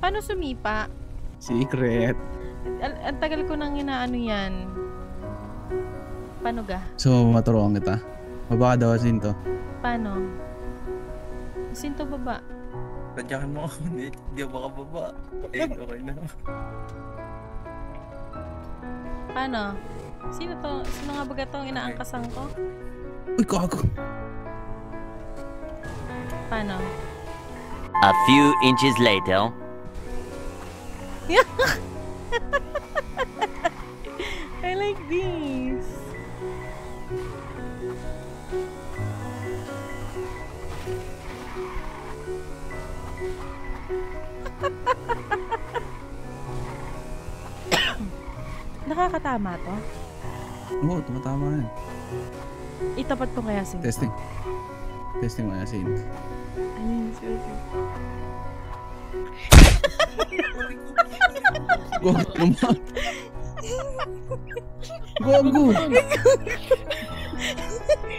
Paano sumipa? Secret. Ang tagal ko nang inaano yan. Paano ga? So, maturuan kita. Baba ka daw, Sinto. Paano? Sinto baba. Tadyakan mo ako. Hindi ako makababa. Okay na. Paano? Sino to? Sino nga baga tong inaangkasan ko? Uy, kago. Paano? A few inches later. I like this. Nakakatama to? Oo, tumatama yan. Itapat ko kaya sin. Testing. Testing mo, Yasin. Ayun, seriously. Gogo naman. Gogo.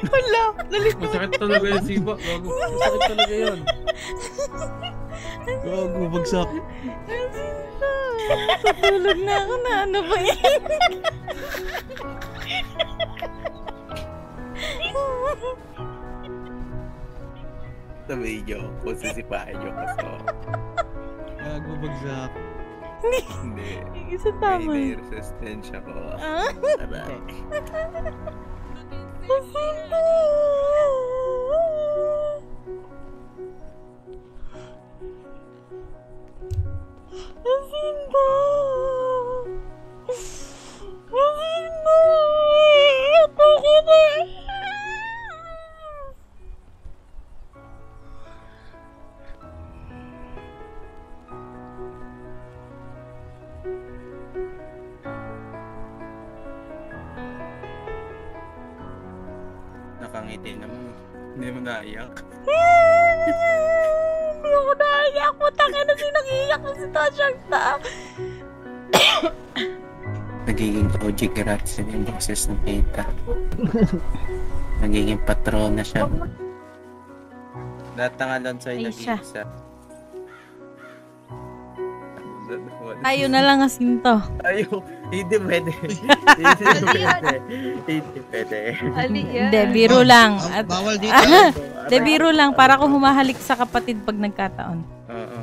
Wala, nalito. Masakit talaga yung siba. Gago. Masakit talaga yun. Gogo, bagsak. Tutulog na ako na. Ano ba yan? Sabihin nyo, kung sisipahin nyo kasi. Gogo, bagsak. Hindi. Isa tama. May resistensya ko. Aray. Jacinto! Jacinto! Ako ba? Nakangiti naman. Hindi mo naiyak. Hindi ako naiyak. Putang ina, sinang iyak na si Tasyang ta. Nagiging OG Gratsen yung boses ng Peta. Nagiging patrona siya. Lahat ng Alonso ay Ay, siya. nag-iisa. Tayo na lang Jacinto. Ayaw, hindi pwede. Hindi pwede. Hindi, biro lang. At, Bawal dito. Hindi, biro lang para ko humahalik sa kapatid pag nagkataon. Oo.